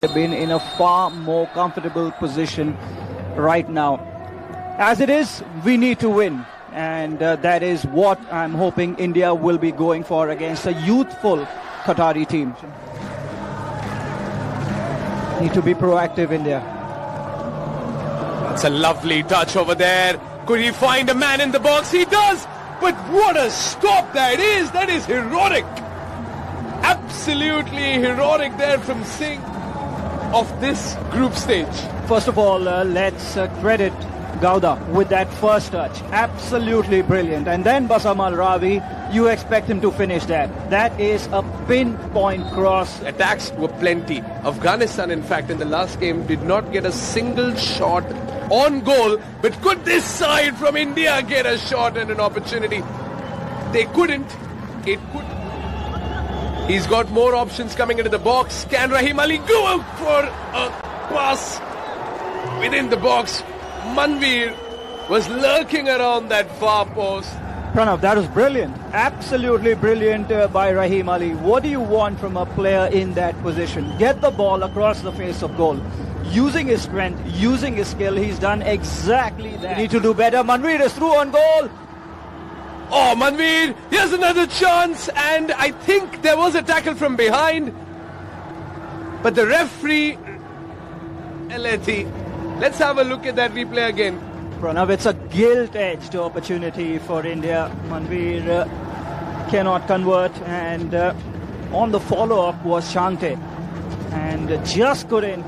been in a far more comfortable position right now. As it is, we need to win, and that is what I'm hoping India will be going for against a youthful Qatari team. Need to be proactive, India. That's a lovely touch over there. Could he find a man in the box? He does! But what a stop that is! That is heroic! Absolutely heroic there from Singh of this group stage. First of all, let's credit Gauda with that first touch. Absolutely brilliant. And then Bassam Al Rawi, you expect him to finish that. That is a pinpoint cross. Attacks were plenty. Afghanistan, in fact, in the last game did not get a single shot on goal. But could this side from India get a shot and an opportunity? They couldn't. It could. He's got more options coming into the box. Can Rahim Ali go out for a pass within the box? Manveer was lurking around that far post. Pranav, that was brilliant. Absolutely brilliant by Rahim Ali. What do you want from a player in that position? Get the ball across the face of goal. Using his strength, using his skill, he's done exactly that. We need to do better. Manveer is through on goal. Oh, Manveer, here's another chance, and I think there was a tackle from behind. But the referee, let's have a look at that replay again. Pranav, it's a gilt-edged opportunity for India. Manveer cannot convert, and on the follow-up was Shante, and just couldn't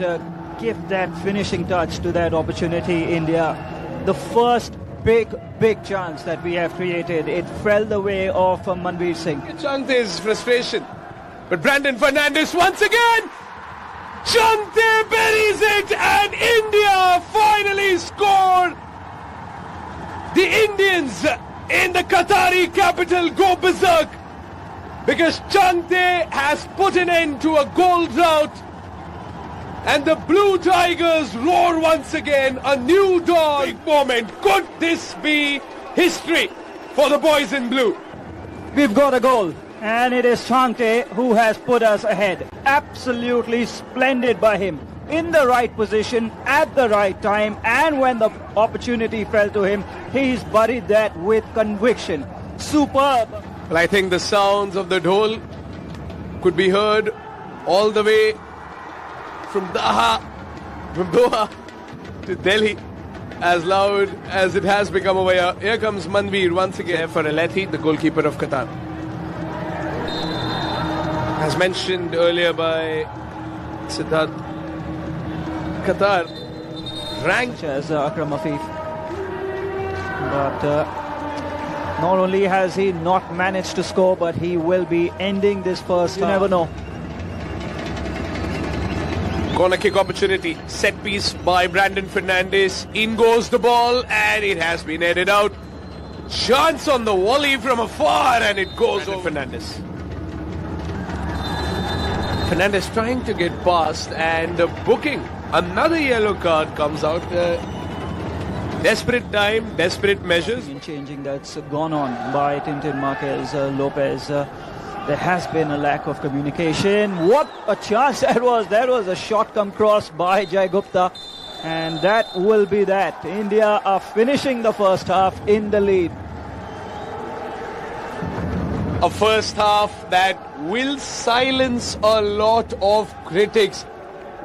give that finishing touch to that opportunity. India, the first big chance that we have created, it fell the way of Manveer Singh. Chante's frustration, but Brandon Fernandes once again. Chante buries it, and India finally scored. The Indians in the Qatari capital go berserk because Chante has put an end to a goal drought, and the Blue Tigers roar once again. A new dawn. Big moment. Could this be history for the boys in blue? We've got a goal, and it is Chante who has put us ahead. Absolutely splendid by him. In the right position, at the right time, and when the opportunity fell to him, he's buried that with conviction. Superb. Well, I think the sounds of the dhol could be heard all the way from Doha to Delhi, as loud as it has become over here. Here comes Manveer once again for Alethi, the goalkeeper of Qatar. As mentioned earlier by Siddharth, Qatar ranked as Akram Afif. But not only has he not managed to score, but he will be ending this first. You never know. Corner kick opportunity. Set piece by Brandon Fernandes. In goes the ball, and it has been headed out. Chance on the volley from afar, and it goes over Fernandes. Fernandes trying to get past, and booking. Another yellow card comes out. Desperate time, desperate measures. In changing that's gone on by Tintin Marquez Lopez. There has been a lack of communication. What a chance that was. That was a shot come cross by Jai Gupta. And that will be that. India are finishing the first half in the lead. A first half that will silence a lot of critics.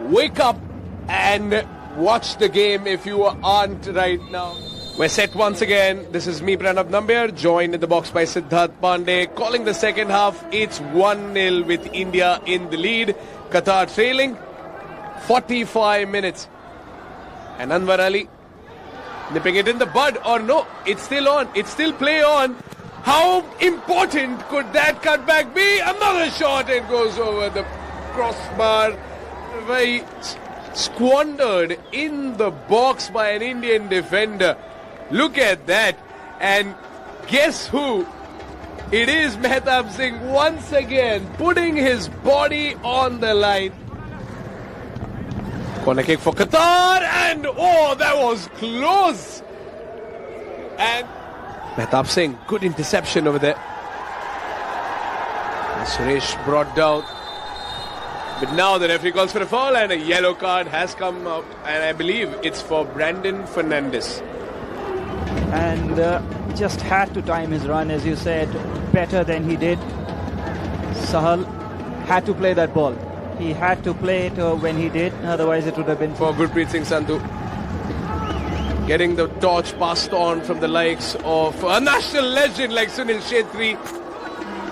Wake up and watch the game if you aren't right now. We're set once again. This is me, Pranav Nambiar, joined in the box by Siddharth Pandey. Calling the second half, it's 1-0 with India in the lead. Qatar trailing 45 minutes. And Anwar Ali nipping it in the bud, or no, it's still on. It's still play on. How important could that cutback be? Another shot, it goes over the crossbar. Very squandered in the box by an Indian defender. Look at that. And guess who? It is Mehtab Singh once again putting his body on the line. Corner kick for Qatar, and oh, that was close. And Mehtab Singh, good interception over there. And Suresh brought down. But now the referee calls for a foul and a yellow card has come out, and I believe it's for Brandon Fernandes. And just had to time his run, as you said, better than he did. Sahal had to play that ball. He had to play it when he did, otherwise it would have been For Gurpreet Singh Sandhu. Getting the torch passed on from the likes of a national legend like Sunil Chhetri,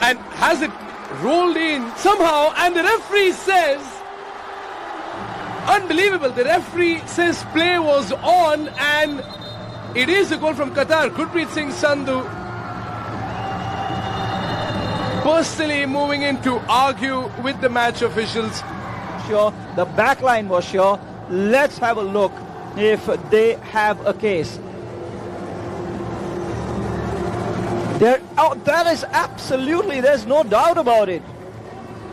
and has it rolled in somehow, and the referee says, unbelievable, the referee says play was on, and it is a goal from Qatar. Gurpreet Singh Sandhu personally moving in to argue with the match officials. sure. The back line was sure. Let's have a look if they have a case. That is absolutely, there's no doubt about it.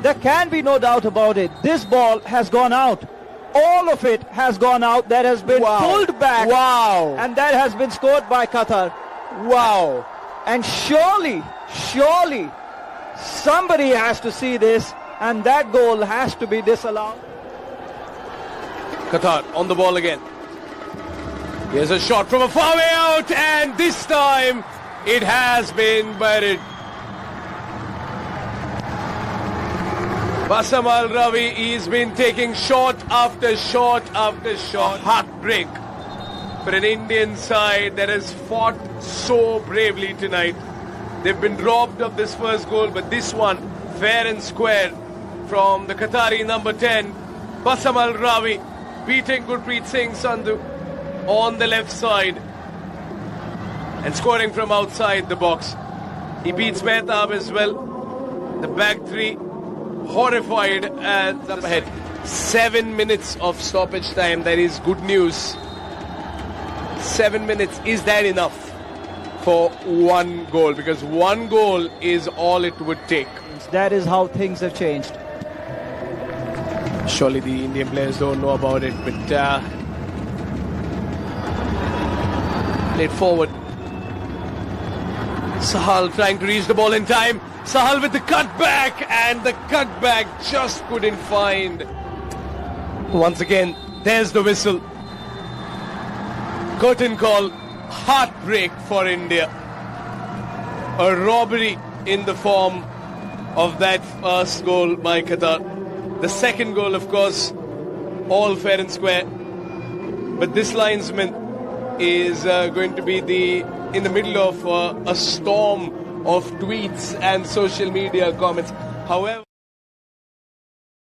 There can be no doubt about it. This ball has gone out. All of it has gone out. That has been pulled back. Wow. And that has been scored by Qatar. Wow. And surely, somebody has to see this, and that goal has to be disallowed. Qatar on the ball again. Here's a shot from a far way out, and this time it has been buried. Bassam Al Rawi, he's been taking shot after shot after shot. A heartbreak for an Indian side that has fought so bravely tonight. They've been robbed of this first goal, but this one fair and square from the Qatari number 10, Bassam Al Rawi, beating Gurpreet Singh Sandhu on the left side and scoring from outside the box. He beats Mehtab as well. The back three horrified and up ahead. 7 minutes of stoppage time. That is good news. 7 minutes. Is that enough for one goal? Because one goal is all it would take. That is how things have changed. Surely the Indian players don't know about it, but played forward. Sahal trying to reach the ball in time. Sahal with the cutback, and the cutback just couldn't find. Once again, there's the whistle. Curtain call. Heartbreak for India. A robbery in the form of that first goal by Qatar. The second goal, of course, all fair and square. But this linesman is going to be in the middle of a storm of tweets and social media comments. However,